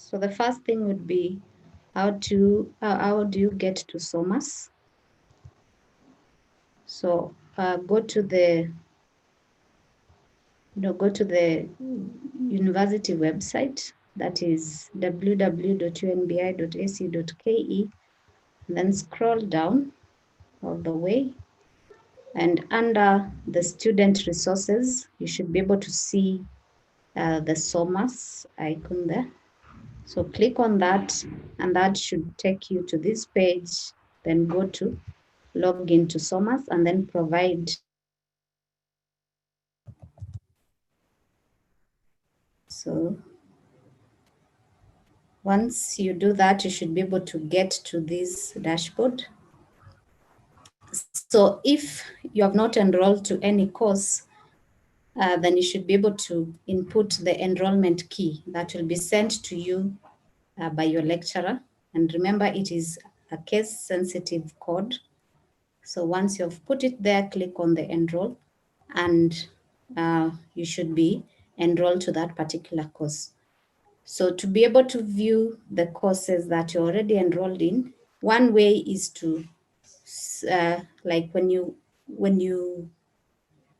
So the first thing would be how do you get to Somas? So go to the university website, that is www.unbi.ac.ke. Then scroll down all the way, and under the student resources, you should be able to see the Somas icon there. So click on that, and that should take you to this page. Then go to log into Somas and then provide. So once you do that, you should be able to get to this dashboard. So if you have not enrolled to any course, then you should be able to input the enrollment key that will be sent to you by your lecturer. And remember, it is a case-sensitive code. So once you've put it there, click on the enroll, and you should be enrolled to that particular course. So to be able to view the courses that you're already enrolled in, one way is to, like when you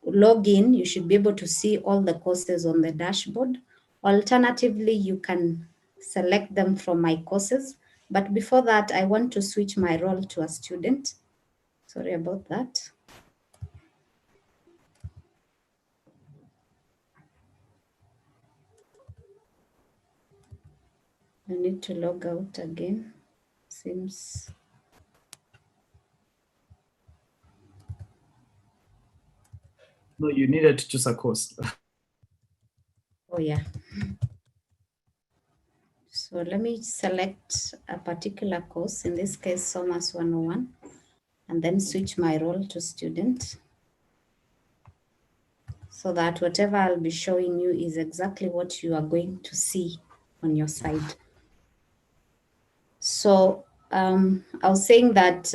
log in, you should be able to see all the courses on the dashboard. Alternatively, you can select them from my courses. But before that, I want to switch my role to a student. Sorry about that. I need to log out again. Seems. No, you needed to choose a course. Oh, yeah. So let me select a particular course, in this case, Somas 101, and then switch my role to student, so that whatever I'll be showing you is exactly what you are going to see on your side. So I was saying that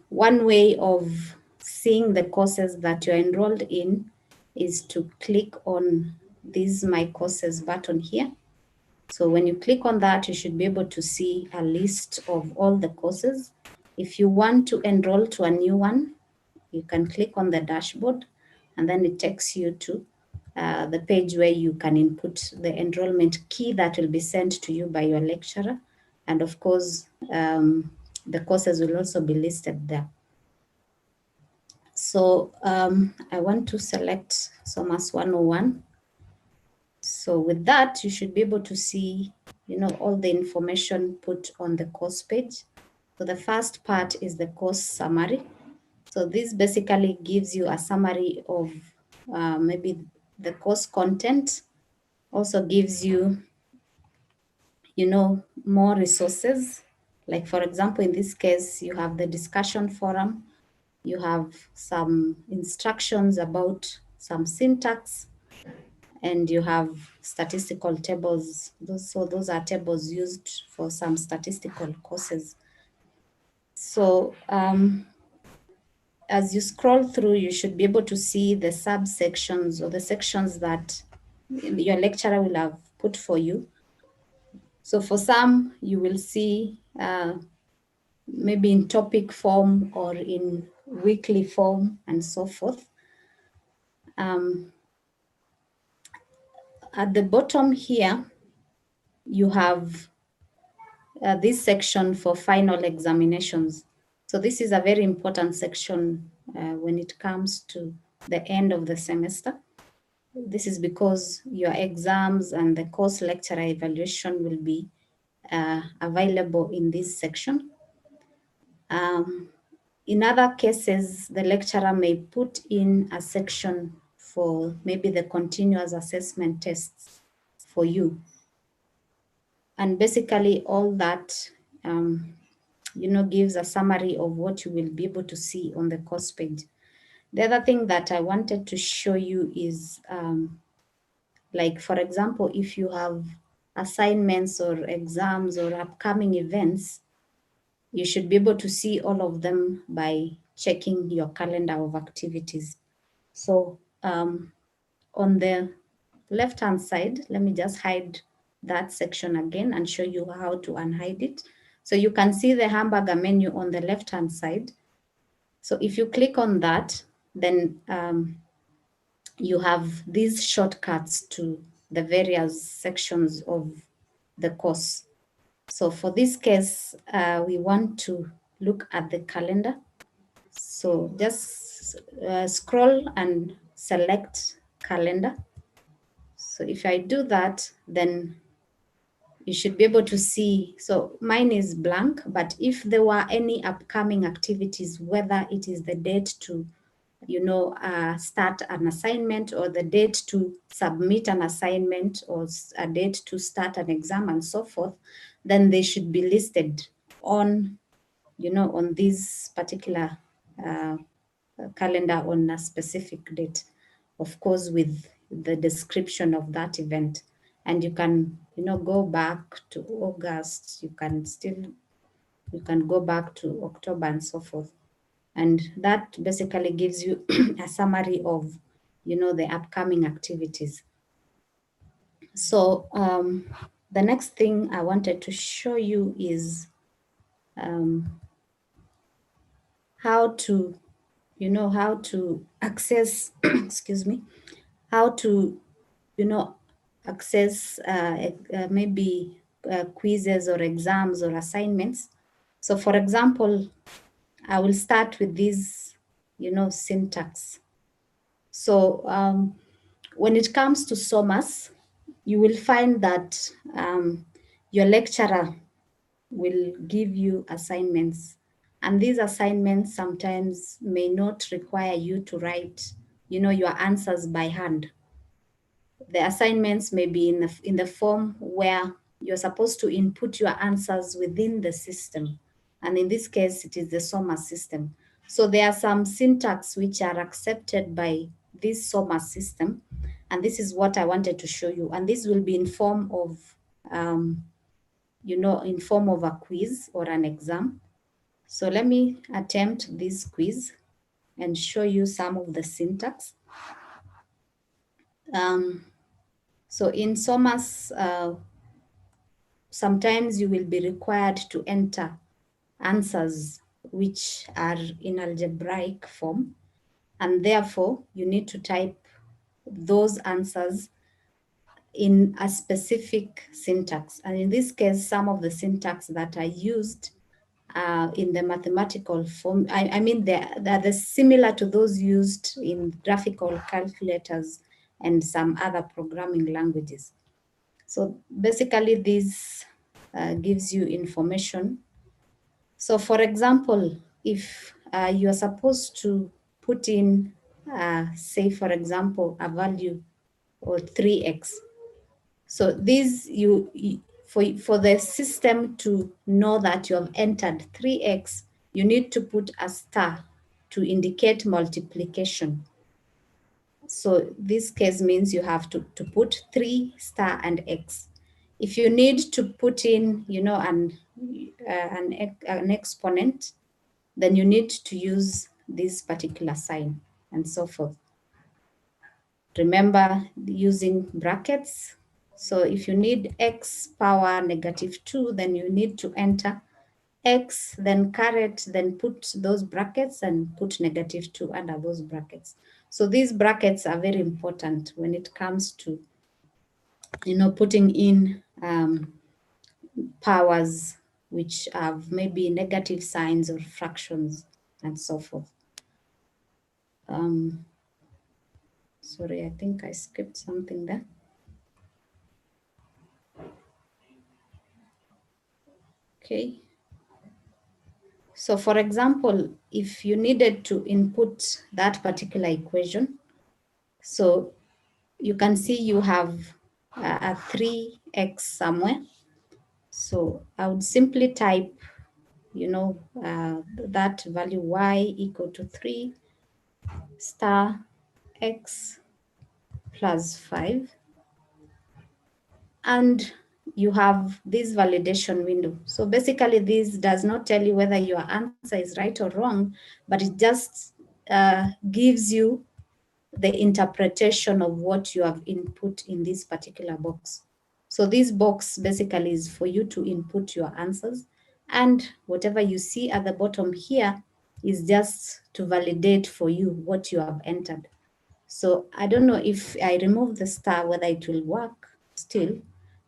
one way of seeing the courses that you're enrolled in is to click on this My Courses button here. So when you click on that, you should be able to see a list of all the courses. If you want to enroll to a new one, you can click on the dashboard, and then it takes you to the page where you can input the enrollment key that will be sent to you by your lecturer. And of course, the courses will also be listed there. So I want to select Somas 101. So with that, you should be able to see, all the information put on the course page. So the first part is the course summary. So this basically gives you a summary of maybe the course content. Also gives you, more resources. Like for example, in this case, you have the discussion forum. You have some instructions about some syntax, and you have statistical tables. Those are tables used for some statistical courses. So as you scroll through, you should be able to see the subsections or the sections that your lecturer will have put for you. So for some, you will see maybe in topic form or in weekly form and so forth. At the bottom here, you have this section for final examinations. So this is a very important section when it comes to the end of the semester. This is because your exams and the course lecturer evaluation will be available in this section. In other cases, the lecturer may put in a section for maybe the continuous assessment tests for you. And basically all that, gives a summary of what you will be able to see on the course page. The other thing that I wanted to show you is, like, for example, if you have assignments or exams or upcoming events, you should be able to see all of them by checking your calendar of activities. So on the left-hand side, let me just hide that section again and show you how to unhide it. So you can see the hamburger menu on the left-hand side. So if you click on that, then you have these shortcuts to the various sections of the course. So for this case, we want to look at the calendar. So just scroll and select calendar. So if I do that, then you should be able to see. So mine is blank, but if there were any upcoming activities, whether it is the date to start an assignment, or the date to submit an assignment, or a date to start an exam and so forth, then they should be listed on, on this particular calendar on a specific date, of course, with the description of that event. And you can, go back to August, you can go back to October and so forth. And that basically gives you a summary of, the upcoming activities. So the next thing I wanted to show you is how to, how to access, excuse me, how to, access maybe quizzes or exams or assignments. So for example, I will start with this, syntax. So when it comes to Somas, you will find that your lecturer will give you assignments. And these assignments sometimes may not require you to write, your answers by hand. The assignments may be in the form where you're supposed to input your answers within the system. And in this case, it is the Somas system. So there are some syntax which are accepted by this Somas system. And this is what I wanted to show you. And this will be in form of, in form of a quiz or an exam. So let me attempt this quiz and show you some of the syntax. So in Somas, sometimes you will be required to enter answers which are in algebraic form, and therefore you need to type those answers in a specific syntax. And in this case, some of the syntax that are used in the mathematical form, I mean, they're similar to those used in graphical calculators and some other programming languages. So basically this gives you information. So for example, if you are supposed to put in, say for example, a value or 3x. So this for the system to know that you have entered 3x, you need to put a star to indicate multiplication. So this case means you have to put 3 star and x. If you need to put in, an exponent, then you need to use this particular sign and so forth. Remember using brackets. So if you need x power -2, then you need to enter x, then caret, then put those brackets and put -2 under those brackets. So these brackets are very important when it comes to, putting in powers which have maybe negative signs or fractions and so forth. Sorry, I think I skipped something there. Okay. So for example, if you needed to input that particular equation, so you can see you have a 3x somewhere. So I would simply type, that value y equal to 3 star x plus 5. And you have this validation window. So basically this does not tell you whether your answer is right or wrong, but it just gives you the interpretation of what you have input in this particular box. So this box basically is for you to input your answers, and whatever you see at the bottom here is just to validate for you what you have entered. So I don't know if I remove the star, whether it will work still.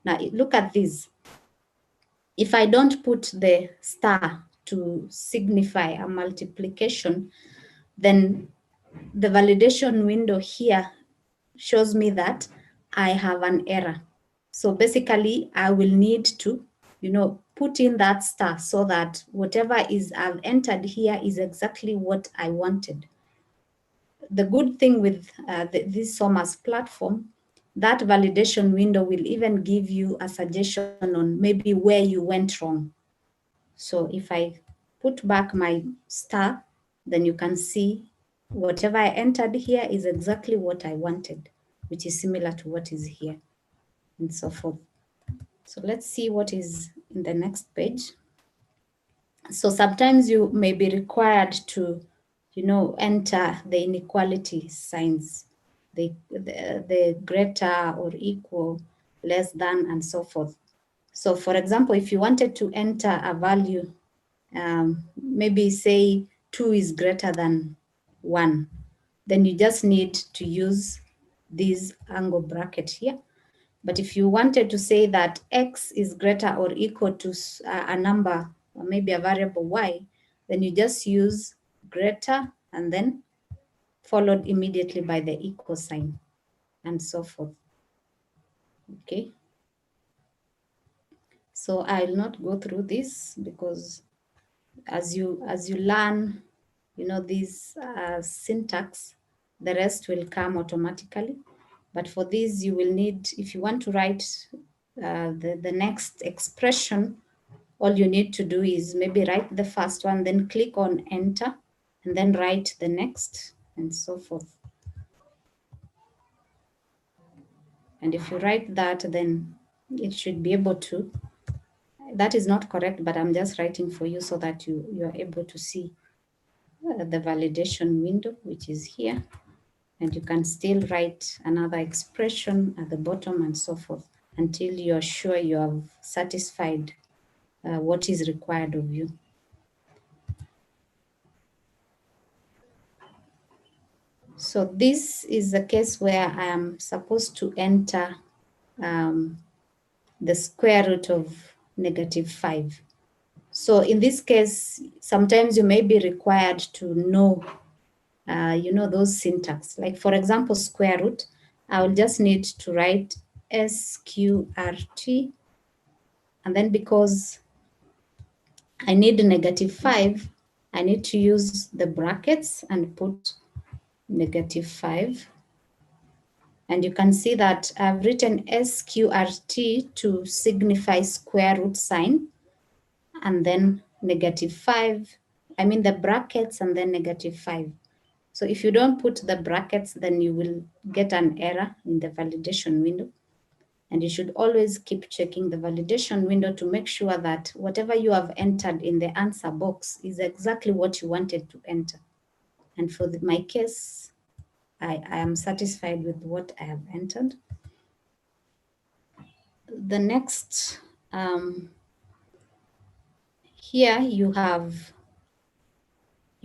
Now look at this. If I don't put the star to signify a multiplication, then the validation window here shows me that I have an error. So basically, I will need to, put in that star so that whatever is I've entered here is exactly what I wanted. The good thing with this Somas platform, that validation window will even give you a suggestion on maybe where you went wrong. So if I put back my star, then you can see whatever I entered here is exactly what I wanted, which is similar to what is here, and so forth. So let's see what is in the next page. So sometimes you may be required to, enter the inequality signs, the greater or equal, less than, and so forth. So for example, if you wanted to enter a value, maybe say 2 is greater than 1, then you just need to use this angle bracket here. But if you wanted to say that x is greater or equal to a number, or maybe a variable y, then you just use greater and then followed immediately by the equal sign, and so forth. Okay. So I'll not go through this because as you learn, this syntax, the rest will come automatically. But for this, you will need, if you want to write the next expression, all you need to do is maybe write the first one, then click on enter, and then write the next, and so forth. And if you write that, then it should be able to, that is not correct, but I'm just writing for you so that you are able to see the validation window, which is here. And you can still write another expression at the bottom and so forth until you're sure you have satisfied what is required of you. So this is the case where I am supposed to enter the square root of -5. So in this case, sometimes you may be required to know, those syntax. Like for example, square root, I will just need to write SQRT. And then because I need -5, I need to use the brackets and put -5. And you can see that I've written SQRT to signify square root sign, and then -5, I mean the brackets and then -5. So if you don't put the brackets, then you will get an error in the validation window. And you should always keep checking the validation window to make sure that whatever you have entered in the answer box is exactly what you wanted to enter. And for my case, I am satisfied with what I have entered. The next, here you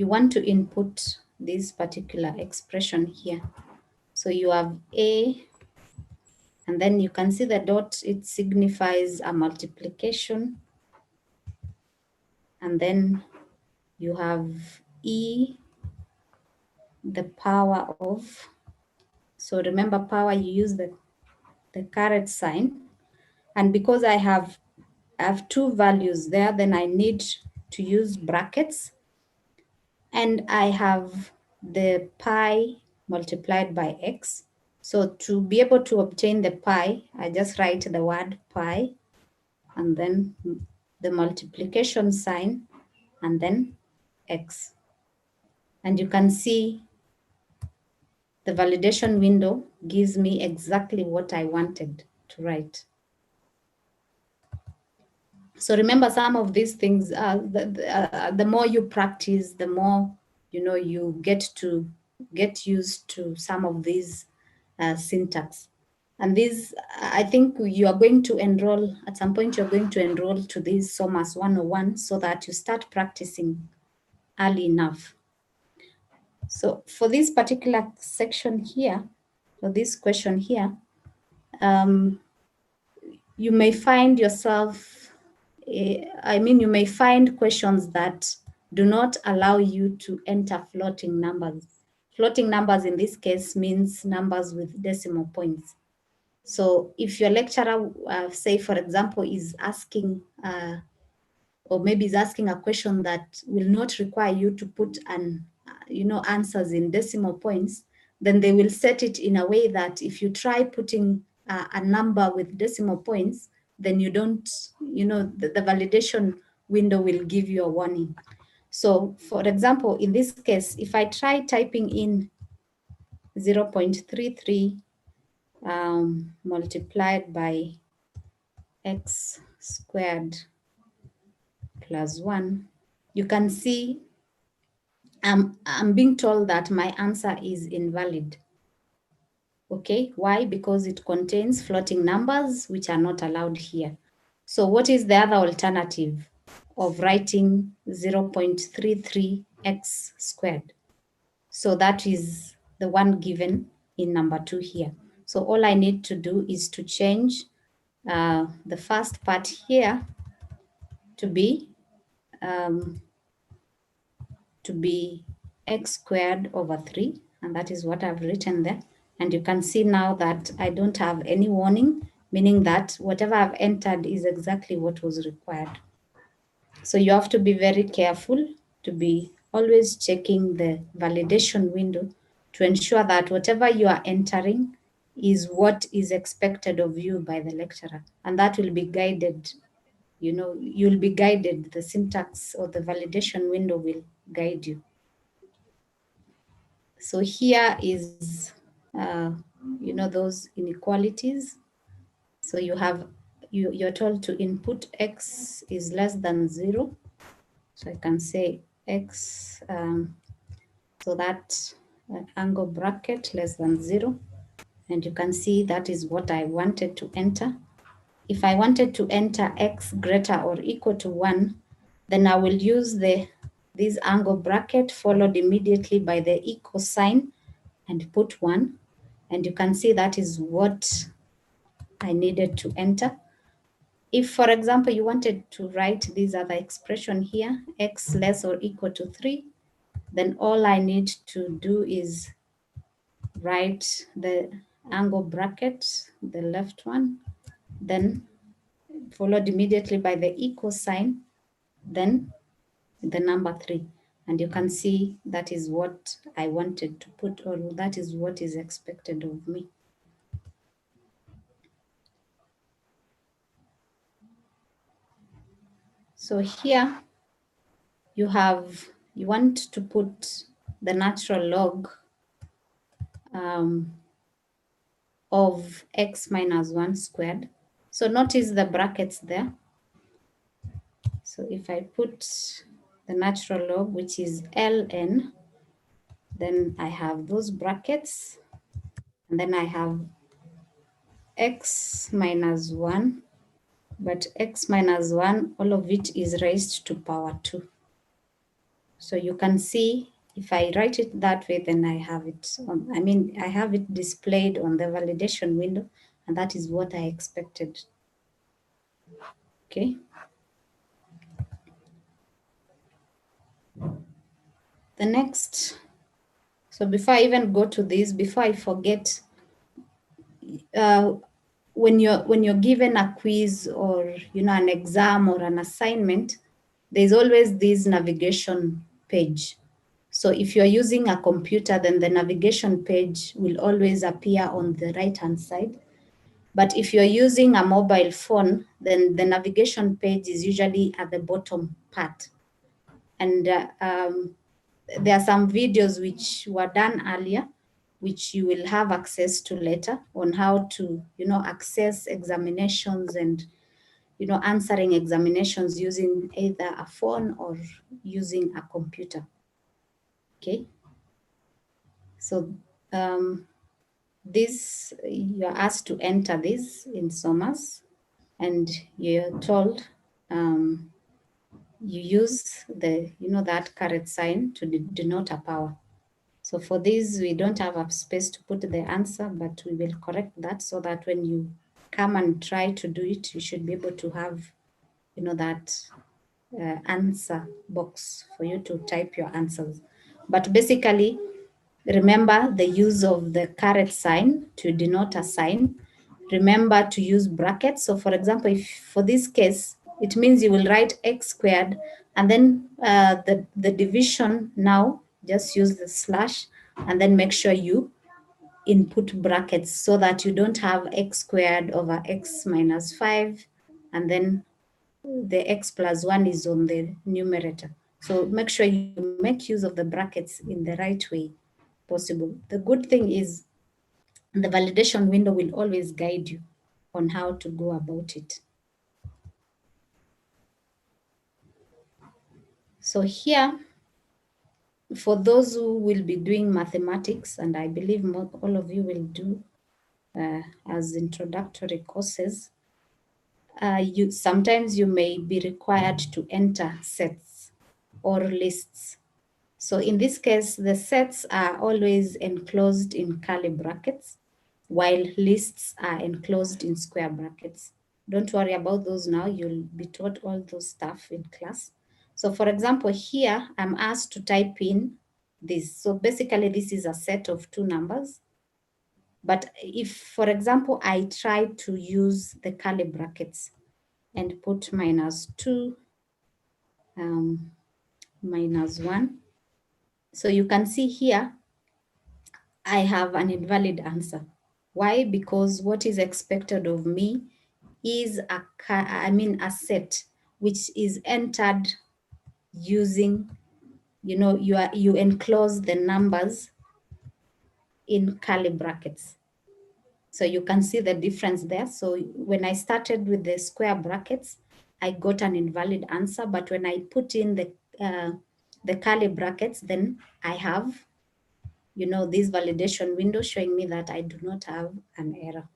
want to input this particular expression here. So you have A, and then you can see the dot, it signifies a multiplication. And then you have E, the power of, so remember power, you use the caret sign. And because I have two values there, then I need to use brackets. And I have the pi multiplied by x. So to be able to obtain the pi, I just write the word pi, and then the multiplication sign, and then x. And you can see the validation window gives me exactly what I wanted to write. So remember, some of these things, the more you practice, the more you get used to some of these syntax. And this, I think you are going to enroll, at some point you're going to enroll to this Somas 101 so that you start practicing early enough. So for this particular section here, for this question here, you may find yourself, you may find questions that do not allow you to enter floating numbers. Floating numbers in this case means numbers with decimal points. So if your lecturer, say for example, is asking, or maybe is asking a question that will not require you to put answers in decimal points, then they will set it in a way that if you try putting a number with decimal points, then you don't, the validation window will give you a warning. So for example, in this case, if I try typing in 0.33 multiplied by x squared plus 1, you can see I'm being told that my answer is invalid. Okay, why? Because it contains floating numbers which are not allowed here. So what is the other alternative of writing 0.33x squared? So that is the one given in number 2 here. So all I need to do is to change the first part here to be x squared over 3, and that is what I've written there. And you can see now that I don't have any warning, meaning that whatever I've entered is exactly what was required. So you have to be very careful to be always checking the validation window to ensure that whatever you are entering is what is expected of you by the lecturer. And that will be guided, you'll be guided, the syntax or the validation window will guide you. So here is, those inequalities. So you're told to input x is less than 0. So I can say x, so that angle bracket less than 0. And you can see that is what I wanted to enter. If I wanted to enter x greater or equal to 1, then I will use this angle bracket followed immediately by the equal sign and put 1. And you can see that is what I needed to enter. If, for example, you wanted to write this other expression here, x less or equal to 3, then all I need to do is write the angle bracket, the left one, then followed immediately by the equal sign, then the number 3. And you can see that is what I wanted to put, or that is what is expected of me. So here you want to put the natural log of x minus 1 squared. So notice the brackets there. So if I put the natural log, which is ln, then I have those brackets, and then I have x minus 1, but x minus 1, all of it is raised to power 2. So you can see if I write it that way, then I have it on, I have it displayed on the validation window, and that is what I expected. Okay. The next, so before I even go to this, before I forget, when you're given a quiz or an exam or an assignment, there's always this navigation page. So if you're using a computer, then the navigation page will always appear on the right-hand side. But if you're using a mobile phone, then the navigation page is usually at the bottom part. And there are some videos which were done earlier, which you will have access to later, on how to, access examinations and, answering examinations using either a phone or using a computer. Okay. So this, you're asked to enter this in Somas, and you're told you use the, that caret sign to denote a power. So for this, we don't have a space to put the answer, but we will correct that so that when you come and try to do it, you should be able to have, that answer box for you to type your answers. But basically, remember the use of the caret sign to denote a sign. Remember to use brackets. So for example, if for this case, it means you will write x squared, and then the division now, just use the slash, and then make sure you input brackets so that you don't have x squared over x minus 5, and then the x plus 1 is on the numerator. So make sure you make use of the brackets in the right way possible. The good thing is the validation window will always guide you on how to go about it. So here, for those who will be doing mathematics, and I believe all of you will do as introductory courses, sometimes you may be required to enter sets or lists. So in this case, the sets are always enclosed in curly brackets, while lists are enclosed in square brackets. Don't worry about those now. You'll be taught all those stuff in class. So for example, here I'm asked to type in this. So basically this is a set of two numbers. But if, for example, I try to use the curly brackets and put -2, -1. So you can see here, I have an invalid answer. Why? Because what is expected of me is a set which is entered using, you enclose the numbers in curly brackets. So you can see the difference there. So when I started with the square brackets, I got an invalid answer. But when I put in the curly brackets, then I have, this validation window showing me that I do not have an error.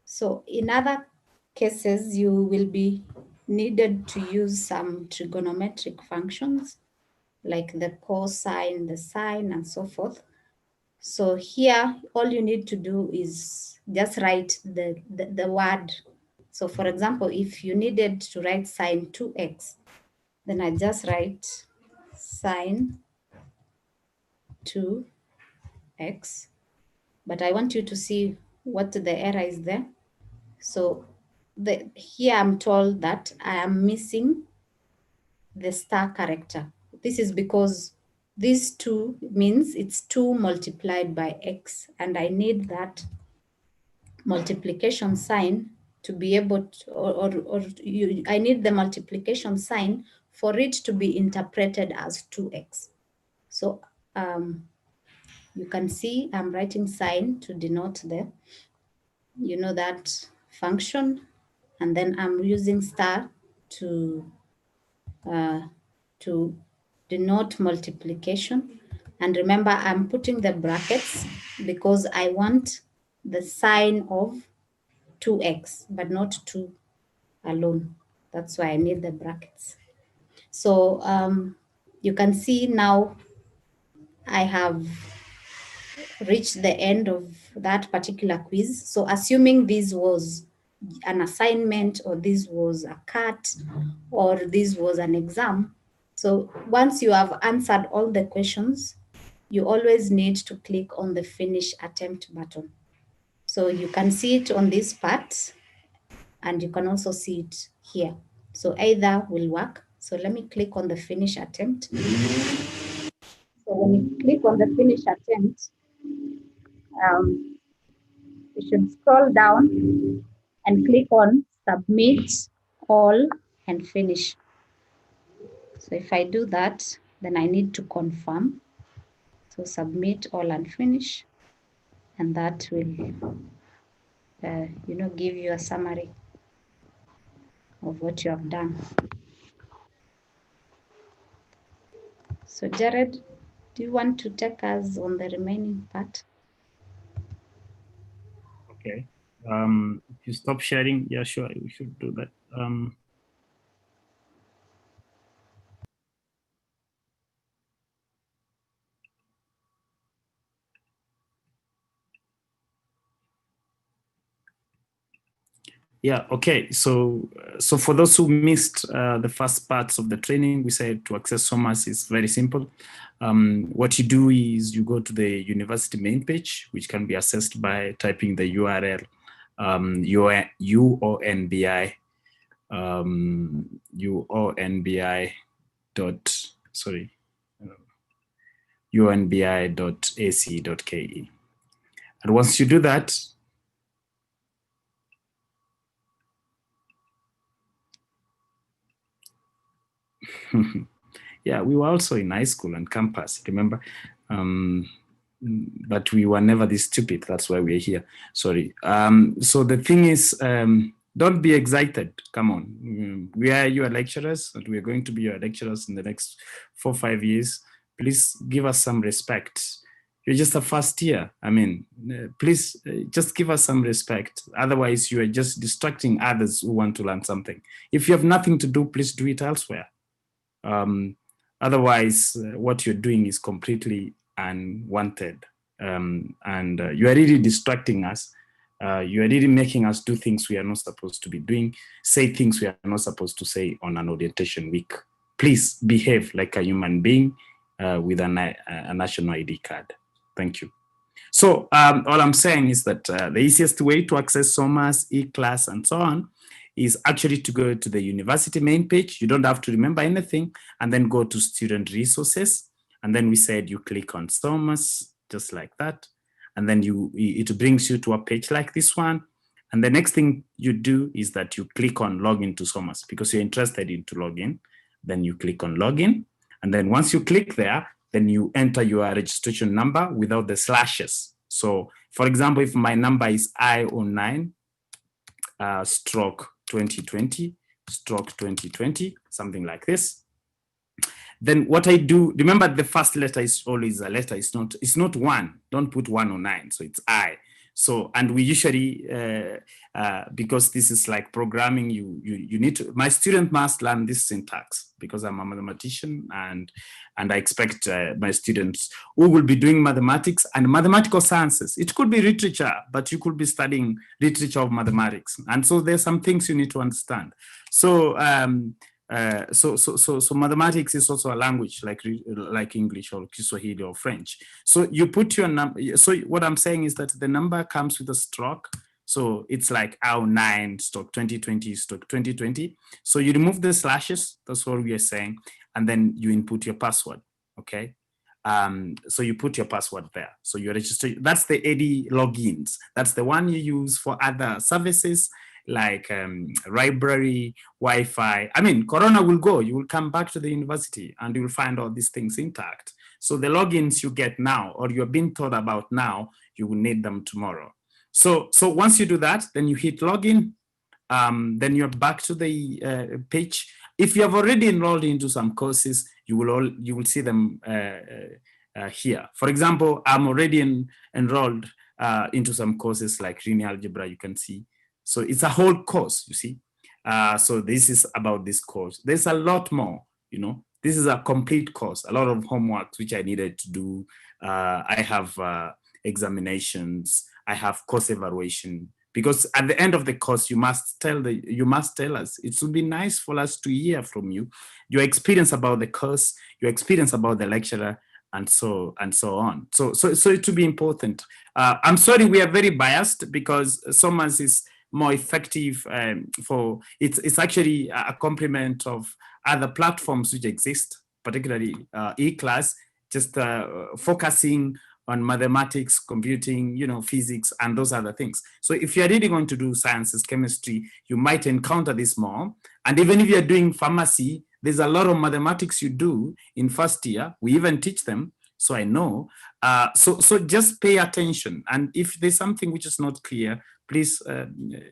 So in other cases, you will be needed to use some trigonometric functions like the cosine, the sine, and so forth. So here, all you need to do is just write the word. So for example, if you needed to write sine 2x, then I just write sine 2x. But I want you to see what the error is there. So here I'm told that I am missing the star character. This is because this 2 means it's 2 multiplied by x, and I need that multiplication sign to be able to, I need the multiplication sign for it to be interpreted as 2x. So you can see I'm writing sign to denote that function, and then I'm using star to denote multiplication. And remember, I'm putting the brackets because I want the sign of 2x, but not 2 alone. That's why I need the brackets. So you can see now I have reached the end of that particular quiz. So assuming this was an assignment, or this was a cut, or this was an exam. So once you have answered all the questions, you always need to click on the finish attempt button. So you can see it on this part, and you can also see it here. So either will work. So let me click on the finish attempt. So when you click on the finish attempt, you should scroll down and click on submit all and finish. So if I do that, then I need to confirm. So submit all and finish, and that will, give you a summary of what you have done. So Jared, Do you want to take us on the remaining part? Okay. If you stop sharing, yeah, sure, we should do that. Yeah, okay. So for those who missed the first parts of the training, we said to access Somas is very simple. What you do is you go to the university main page, which can be accessed by typing the URL UONBI UONBI unbi.ac.ke. And once you do that, yeah, we were also in high school and campus, remember? But we were never this stupid. That's why we're here. Sorry. So the thing is, don't be excited. Come on. We are your lecturers, and we're going to be your lecturers in the next 4 or 5 years. Please give us some respect. You're just a first year. I mean, please just give us some respect. Otherwise, you are just distracting others who want to learn something. If you have nothing to do, please do it elsewhere. Otherwise, what you're doing is completely unwanted. And you are really distracting us. You are really making us do things we are not supposed to be doing, say things we are not supposed to say on an orientation week. Please behave like a human being with a national ID card. Thank you. So all I'm saying is that the easiest way to access Somas, e-class, and so on is actually to go to the university main page. You don't have to remember anything, and then go to student resources. And then we said you click on Somas, just like that. And then it brings you to a page like this one. And the next thing you do is that you click on login to Somas because you're interested in to log in. Then you click on login. And then once you click there, then you enter your registration number without the slashes. So for example, if my number is I09 stroke 2020 stroke 2020, something like this, then what I do, remember the first letter is always a letter. It's not one. Don't put 109. So it's I. So, and we usually, because this is like programming, you need to, my student must learn this syntax because I'm a mathematician, and I expect my students who will be doing mathematics and mathematical sciences. It could be literature, but you could be studying literature of mathematics. And so there's some things you need to understand. So, so mathematics is also a language like English or Kiswahili or French. So you put your number. So what I'm saying is that the number comes with a stroke. So it's like our9 stroke 2020 stroke 2020. So you remove the slashes. That's what we are saying, and then you input your password. Okay. So you put your password there. So you register. That's the AD logins. That's the one you use for other services like library, Wi-Fi. I mean, Corona will go. You will come back to the university and you will find all these things intact. So the logins you get now, or you're being taught about now, you will need them tomorrow. So once you do that, then you hit login. Then you're back to the page. If you have already enrolled into some courses, you will see them here. For example, I'm already enrolled into some courses like linear algebra. You can see. So it's a whole course, you see. So this is about this course. There's a lot more, you know. This is a complete course, a lot of homework which I needed to do. I have examinations. I have course evaluation, because at the end of the course, you must tell us. It would be nice for us to hear from you, your experience about the course, your experience about the lecturer, and so on. So it would be important. I'm sorry, we are very biased because Somas is more effective for it's actually a complement of other platforms which exist, particularly e-class, just focusing on mathematics, computing, physics, and those other things. So if you're really going to do sciences, chemistry, you might encounter this more. And even if you're doing pharmacy, there's a lot of mathematics you do in first year. We even teach them, so I know. So just pay attention. And if there's something which is not clear, please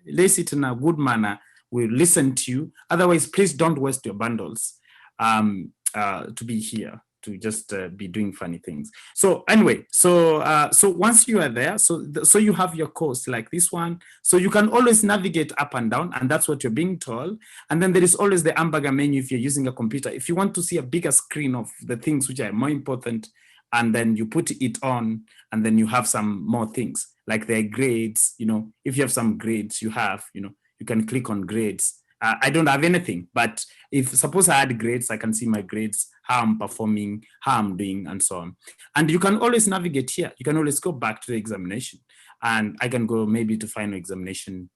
lace it in a good manner. We'll listen to you. Otherwise, please don't waste your bundles to be here. to just be doing funny things. So anyway, so once you are there, so you have your course like this one, so you can always navigate up and down, and that's what you're being told. And then there is always the hamburger menu if you're using a computer. If you want to see a bigger screen of the things which are more important, and then you put it on, and then you have some more things like the grades. You know, if you have some grades, you have, you know, you can click on grades. I don't have anything, but if suppose I had grades, I can see my grades, how I'm performing, how I'm doing, and so on. And you can always navigate here. You can always go back to the examination, and I can go maybe to final examination.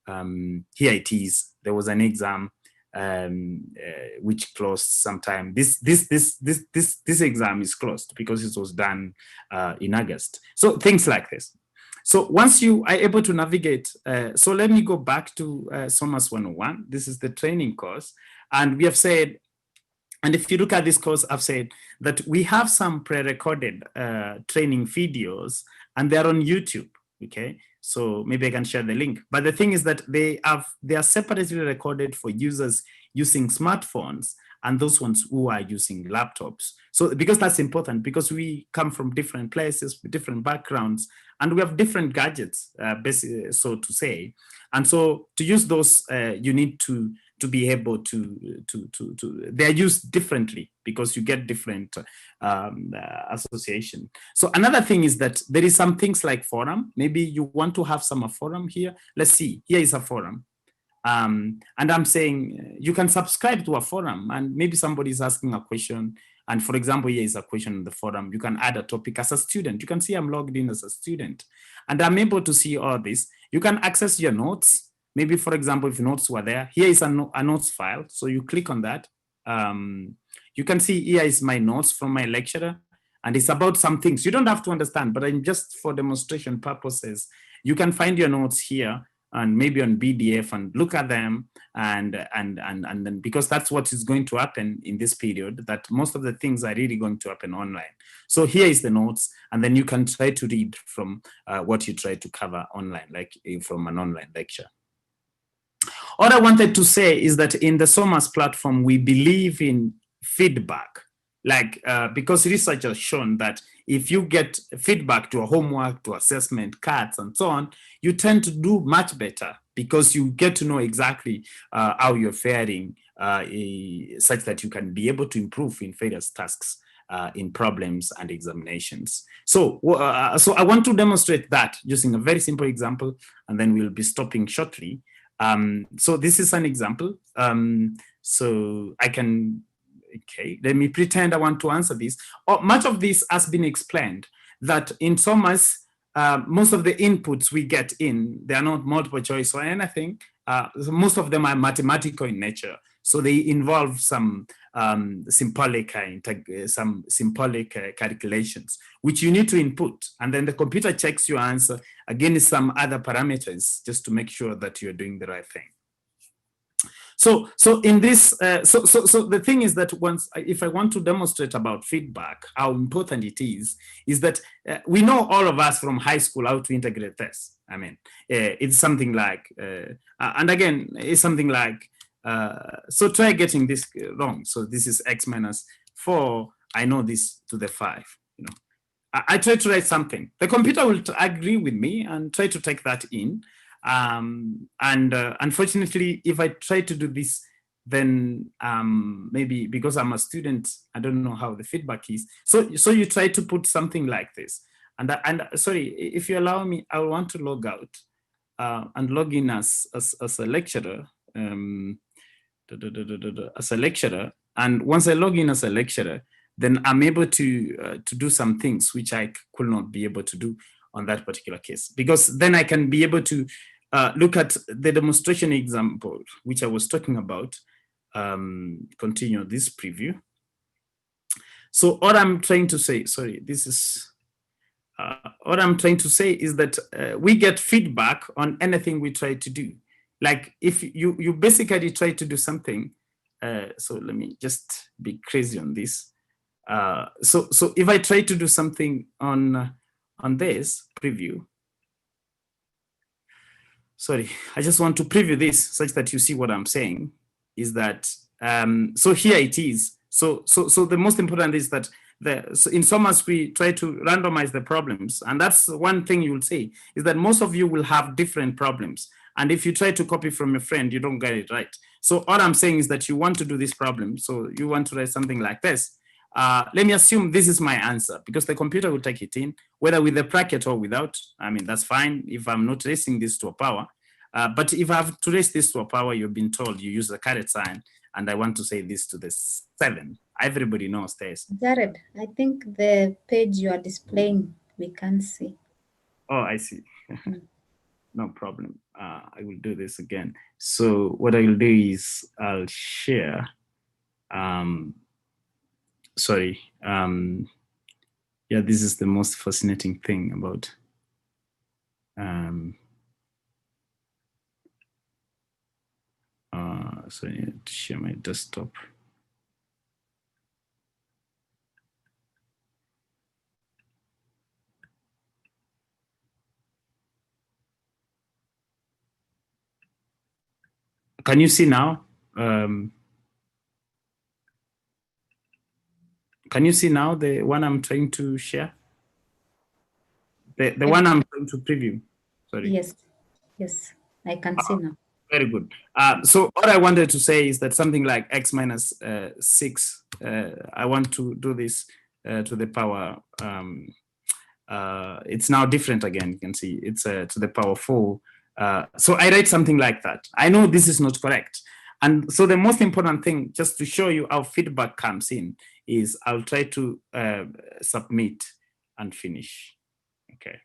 Here it is. There was an exam which closed sometime. This exam is closed because it was done in August. So things like this. So once you are able to navigate, so let me go back to Somas 101. This is the training course. And we have said, and if you look at this course, I've said that we have some pre-recorded training videos, and they're on YouTube, okay? So maybe I can share the link. But the thing is that they are separately recorded for users using smartphones and those ones who are using laptops. So because that's important, because we come from different places, with different backgrounds, and we have different gadgets, so to say. And so to use those, you need to be able to they're used differently because you get different association. So another thing is that there is some things like forum. Maybe you want to have some forum here. Let's see, here is a forum. And I'm saying you can subscribe to a forum, and maybe somebody is asking a question. And for example, here is a question in the forum. You can add a topic as a student. You can see I'm logged in as a student, and I'm able to see all this. You can access your notes. Maybe, for example, if notes were there, here is a notes file. So you click on that. You can see here is my notes from my lecturer, and it's about some things. You don't have to understand, but I'm just for demonstration purposes. You can find your notes here, and maybe on PDF, and look at them, and then, because that's what is going to happen in this period, that most of the things are really going to happen online. So here is the notes, and then you can try to read from what you try to cover online, like from an online lecture. All I wanted to say is that in the Somas platform, we believe in feedback, like because research has shown that if you get feedback to a homework, to assessment, cards, and so on, you tend to do much better because you get to know exactly how you're faring, such that you can be able to improve in various tasks, in problems and examinations. So, so I want to demonstrate that using a very simple example, and then we'll be stopping shortly. So this is an example. So I can, okay, let me pretend I want to answer this. Much of this has been explained, that in Somas, most of the inputs we get in, they are not multiple choice or anything. So most of them are mathematical in nature. So they involve some symbolic calculations, which you need to input. And then the computer checks your answer against some other parameters just to make sure that you're doing the right thing. So in this, so the thing is that if I want to demonstrate about feedback, how important it is that we know, all of us from high school, how to integrate this. I mean, it's something like, and again, it's something like, so try getting this wrong. So this is x minus 4. I know this to the 5. You know, I try to write something. The computer will agree with me and try to take that in. Unfortunately, if I try to do this, then maybe because I'm a student, I don't know how the feedback is. So you try to put something like this. And sorry, if you allow me, I want to log out and log in as a lecturer. As a lecturer, and once I log in as a lecturer, then I'm able to do some things which I could not be able to do on that particular case, because then I can be able to look at the demonstration example which I was talking about. Continue this preview. So what I'm trying to say, sorry, this is what I'm trying to say is that we get feedback on anything we try to do. Like if you basically try to do something, so let me just be crazy on this. So if I try to do something on this preview, sorry, I just want to preview this such that you see what I'm saying is that, so here it is. So the most important is that in Somas we try to randomize the problems, and that's one thing you will see is that most of you will have different problems. And if you try to copy from a friend, you don't get it right. So all I'm saying is that you want to do this problem. So you want to write something like this. Let me assume this is my answer, because the computer will take it in, whether with the bracket or without. I mean, that's fine if I'm not raising this to a power. But if I have to raise this to a power, you've been told you use the caret sign, and I want to say this to the 7. Everybody knows this. Jared, I think the page you are displaying, we can't see. Oh, I see. No problem. I will do this again. So what I will do is I'll share. Sorry. Yeah, this is the most fascinating thing about. So I need to share my desktop. Can you see now? Can you see now the one I'm trying to share? The one I'm trying to preview. Sorry. Yes, yes, I can see now. Very good. So what I wanted to say is that something like x minus 6, I want to do this to the power. It's now different again. You can see it's to the power 4. So I write something like that. I know this is not correct. And so the most important thing, just to show you how feedback comes in, is I'll try to submit and finish. Okay.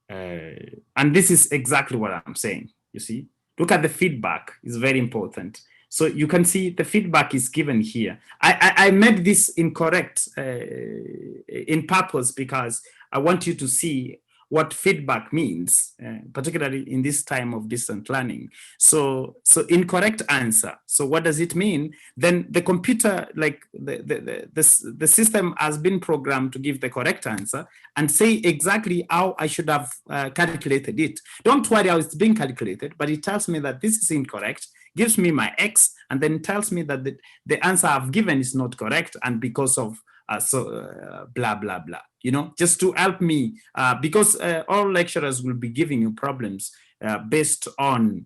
And this is exactly what I'm saying, you see. Look at the feedback, it's very important. So you can see the feedback is given here. I made this incorrect in purpose because I want you to see what feedback means, particularly in this time of distant learning. So incorrect answer. So what does it mean? Then the computer, like the system has been programmed to give the correct answer and say exactly how I should have calculated it. Don't worry how it's being calculated, but it tells me that this is incorrect, gives me my X, and then tells me that the answer I've given is not correct, and because of blah, blah, blah, you know, just to help me, because all lecturers will be giving you problems based on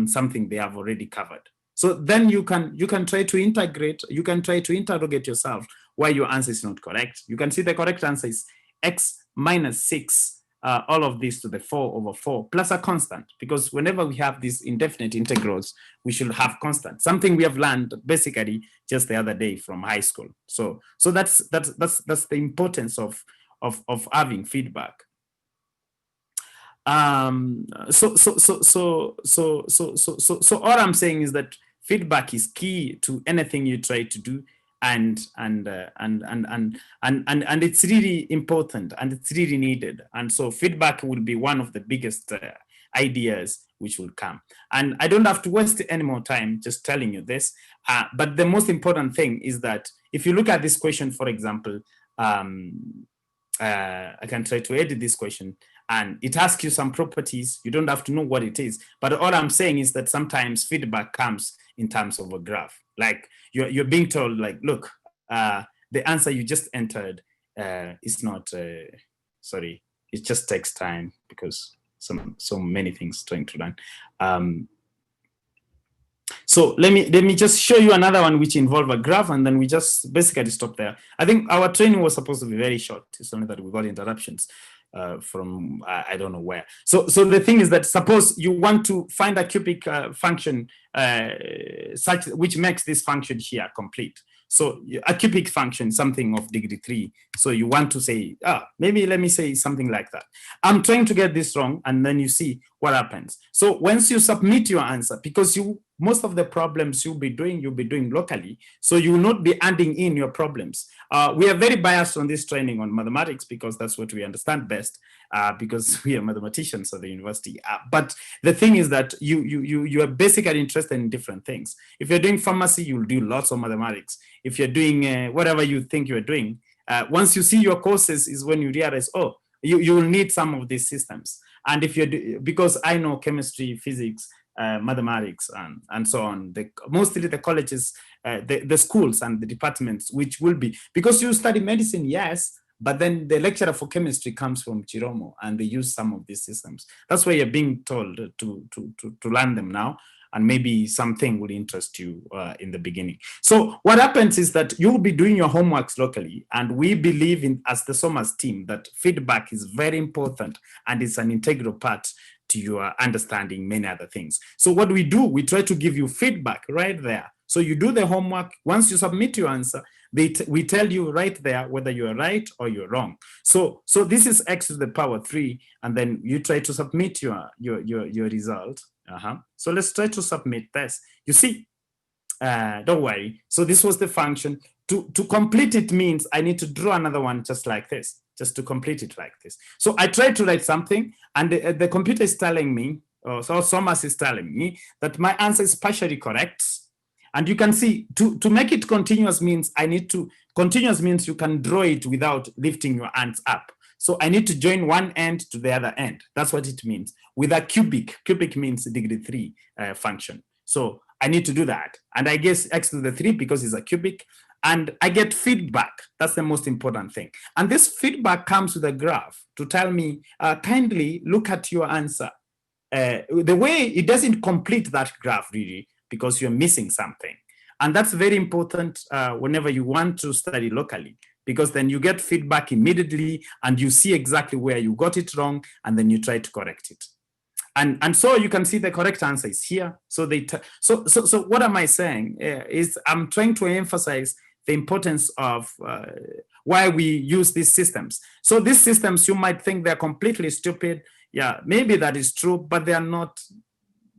something they have already covered. So then you can try to integrate, you can try to interrogate yourself why your answer is not correct. You can see the correct answer is x minus 6, all of this to the 4/4 plus a constant, because whenever we have these indefinite integrals, we should have constant, something we have learned basically just the other day from high school. So that's the importance of having feedback. So all I'm saying is that feedback is key to anything you try to do, and it's really important, and it's really needed. And so feedback will be one of the biggest ideas which will come. And I don't have to waste any more time just telling you this, but the most important thing is that if you look at this question, for example, I can try to edit this question, and it asks you some properties. You don't have to know what it is, but all I'm saying is that sometimes feedback comes in terms of a graph. Like you're being told, like, look, the answer you just entered is not, sorry, it just takes time because so many things trying to learn. So let me just show you another one which involve a graph, and then we just basically stop there. I think our training was supposed to be very short. It's only that we got interruptions from I don't know where. So the thing is that suppose you want to find a cubic function such which makes this function here complete. So a cubic function, something of degree 3. So you want to say, maybe let me say something like that. I'm trying to get this wrong, and then you see what happens. So once you submit your answer, because most of the problems you'll be doing locally, so you will not be adding in your problems. We are very biased on this training on mathematics because that's what we understand best, because we are mathematicians at the university. But the thing is that you are basically interested in different things. If you're doing pharmacy, you'll do lots of mathematics. If you're doing whatever you think you're doing, once you see your courses is when you realize, you will need some of these systems. And if you're because I know chemistry, physics, mathematics, and so on. Mostly the colleges, the schools and the departments, which will be, because you study medicine, yes, but then the lecturer for chemistry comes from Chiromo and they use some of these systems. That's why you're being told to learn them now. And maybe something will interest you in the beginning. So what happens is that you'll be doing your homeworks locally, and we believe in, as the Somas team, that feedback is very important and it's an integral part to your understanding many other things. So what we do, we try to give you feedback right there. So you do the homework. Once you submit your answer, we tell you right there whether you're right or you're wrong. So this is x to the power 3, and then you try to submit your result. So let's try to submit this. You see, don't worry. So this was the function. To complete it means I need to draw another one just like this, just to complete it like this. So I tried to write something, and the computer is telling me, so Somas is telling me that my answer is partially correct. And you can see, to make it continuous means continuous means you can draw it without lifting your hands up. So I need to join one end to the other end. That's what it means. With a cubic means degree 3 function. So I need to do that. And I guess x to the 3 because it's a cubic. And I get feedback. That's the most important thing. And this feedback comes with a graph to tell me, kindly look at your answer. The way it doesn't complete that graph really, because you're missing something. And that's very important whenever you want to study locally, because then you get feedback immediately and you see exactly where you got it wrong, and then you try to correct it. And so you can see the correct answer is here. So so what am I saying is I'm trying to emphasize the importance of why we use these systems. So these systems, you might think they're completely stupid. Yeah, maybe that is true, but they are not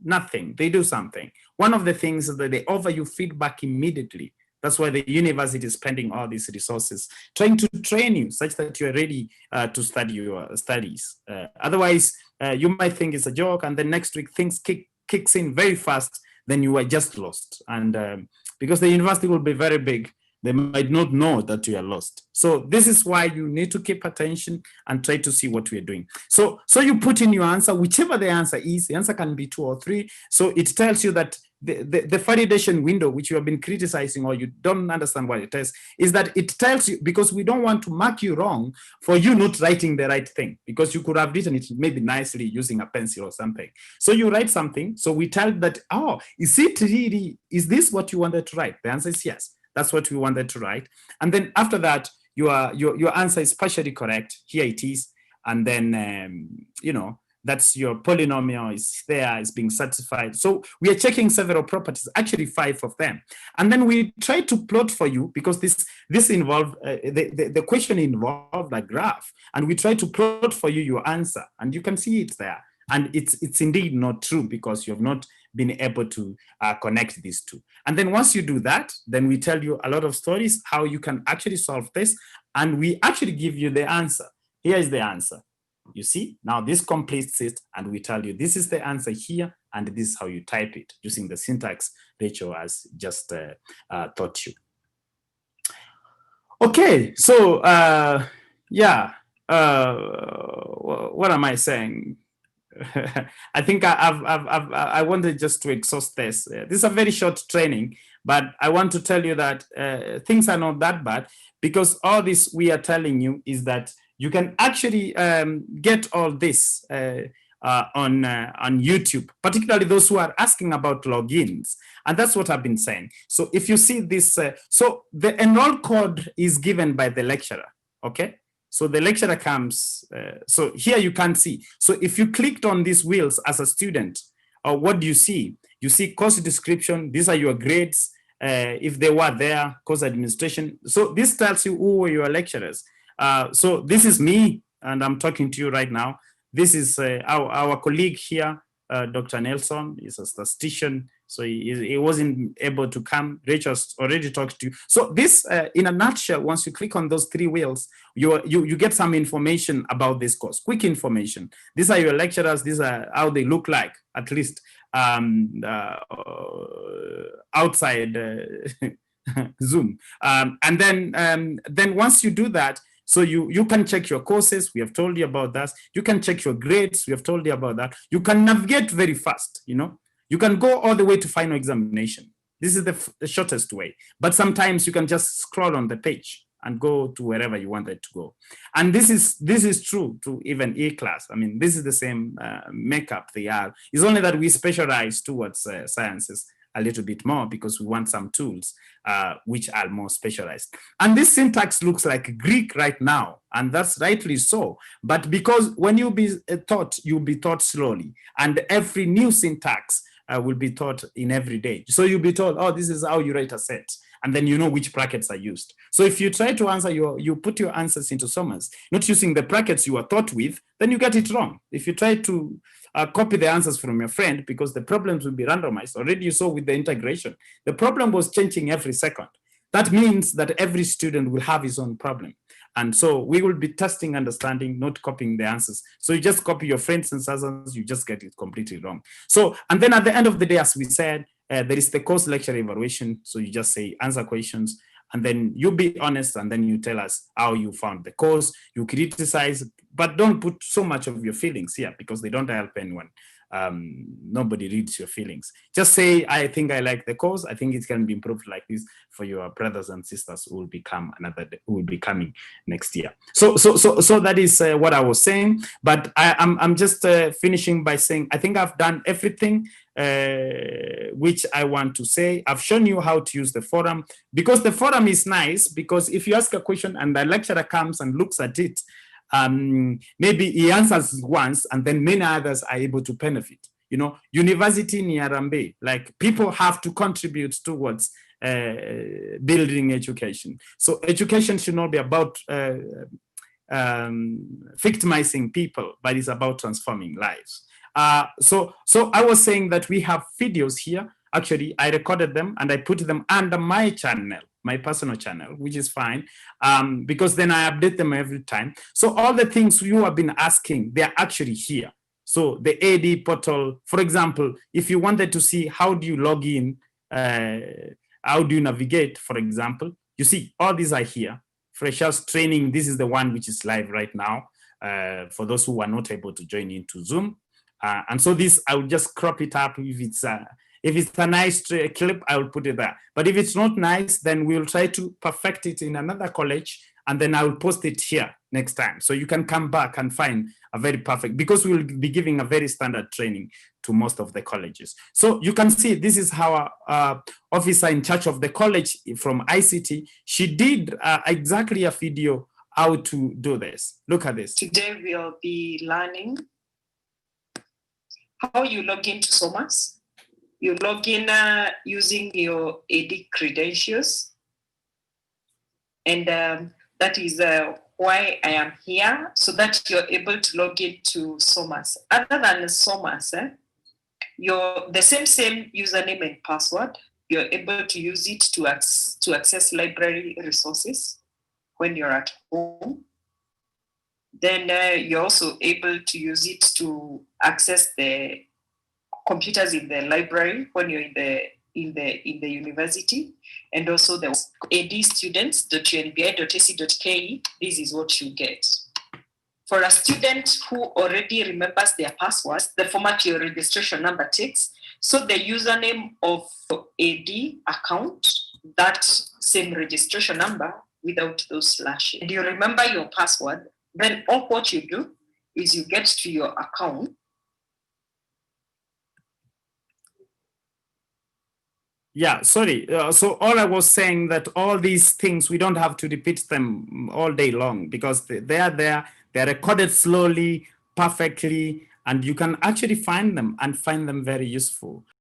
nothing. They do something. One of the things is that they offer you feedback immediately. That's why the university is spending all these resources trying to train you such that you're ready to study your studies. Otherwise, you might think it's a joke, and then next week things kicks in very fast, then you are just lost. And because the university will be very big, they might not know that you are lost. So this is why you need to keep attention and try to see what we are doing. So you put in your answer, whichever the answer is. The answer can be 2 or 3. So it tells you that the validation window, which you have been criticizing or you don't understand what it is that it tells you, because we don't want to mark you wrong for you not writing the right thing, because you could have written it maybe nicely using a pencil or something. So you write something. So we tell that, oh, is this what you wanted to write? The answer is yes. That's what we wanted to write. And then after that, your answer is partially correct. Here it is. And then, that's your polynomial is there, is being satisfied. So we are checking several properties, actually 5 of them. And then we try to plot for you, because this involved, the question involved a graph. And we try to plot for you your answer. And you can see it there. And it's indeed not true, because you have not been able to connect these two. And then once you do that, then we tell you a lot of stories, how you can actually solve this. And we actually give you the answer. Here is the answer. You see, now this completes it, and we tell you this is the answer here, and this is how you type it using the syntax Rachel has just taught you. Okay, so what am I saying? I think I wanted just to exhaust this. This is a very short training, but I want to tell you that things are not that bad, because all this we are telling you is that you can actually get all this on YouTube, particularly those who are asking about logins. And that's what I've been saying. So if you see this, so the enroll code is given by the lecturer, okay? So the lecturer comes, so here you can see. So if you clicked on these wheels as a student, what do you see? You see course description, these are your grades, if they were there, course administration. So this tells you who were your lecturers. So this is me, and I'm talking to you right now. This is our colleague here, Dr. Nelson, is a statistician. So he wasn't able to come. Rachel's already talked to you. So this, in a nutshell, once you click on those 3 wheels, you get some information about this course, quick information. These are your lecturers. These are how they look like, at least outside Zoom. And then once you do that, so you can check your courses. We have told you about that. You can check your grades. We have told you about that. You can navigate very fast, You can go all the way to final examination. This is the shortest way. But sometimes you can just scroll on the page and go to wherever you wanted to go. And this is true to even E-class. I mean, this is the same makeup they are. It's only that we specialize towards sciences a little bit more because we want some tools which are more specialized. And this syntax looks like Greek right now, and that's rightly so. But because when you'll be taught slowly, and every new syntax will be taught in every day. So you'll be told, oh, this is how you write a set. And then you know which brackets are used. So if you try to answer you put your answers into Somas, not using the brackets you were taught with, then you get it wrong. If you try to copy the answers from your friend, because the problems will be randomized, already you saw with the integration, the problem was changing every second. That means that every student will have his own problem. And so we will be testing understanding, not copying the answers. So you just copy your friends' answers, you just get it completely wrong. So, and then at the end of the day, as we said, there is the course lecture evaluation. So you just say, answer questions, and then you be honest, and then you tell us how you found the course. You criticize, but don't put so much of your feelings here because they don't help anyone. Nobody reads your feelings. Just say, I think I like the course. I think it can be improved like this for your brothers and sisters who will be coming next year. So that is what I was saying. But I'm just finishing by saying I think I've done everything which I want to say. I've shown you how to use the forum, because the forum is nice, because if you ask a question and the lecturer comes and looks at it, maybe he answers once and then many others are able to benefit. You know, university in Yarambe, like people have to contribute towards building education. So education should not be about victimizing people, but it's about transforming lives. So I was saying that we have videos here. Actually, I recorded them and I put them under my channel, my personal channel, which is fine, because then I update them every time. So all the things you have been asking, they're actually here. So the AD portal, for example, if you wanted to see how do you log in, how do you navigate, for example, you see all these are here. Freshers training, this is the one which is live right now for those who are not able to join into Zoom. And so this, I will just crop it up. If it's a nice clip, I will put it there. But if it's not nice, then we'll try to perfect it in another college, and then I will post it here next time. So you can come back and find a very perfect, because we will be giving a very standard training to most of the colleges. So you can see this is how our officer in charge of the college from ICT, she did exactly a video how to do this. Look at this. Today we'll be learning how you log into Somas. You log in using your AD credentials. And that is why I am here, so that you're able to log into Somas. Other than Somas, the same username and password, you're able to use it to access library resources when you're at home. Then you're also able to use it to access the computers in the library when you're in the university, and also the adstudents.unbi.ac.ke. This is what you get. For a student who already remembers their passwords, the format your registration number takes, so the username of AD account, that same registration number without those slashes. And you remember your password, then all what you do is you get to your account. Yeah, sorry. So all I was saying that all these things, we don't have to repeat them all day long, because they are there, they're recorded slowly, perfectly, and you can actually find them and find them very useful.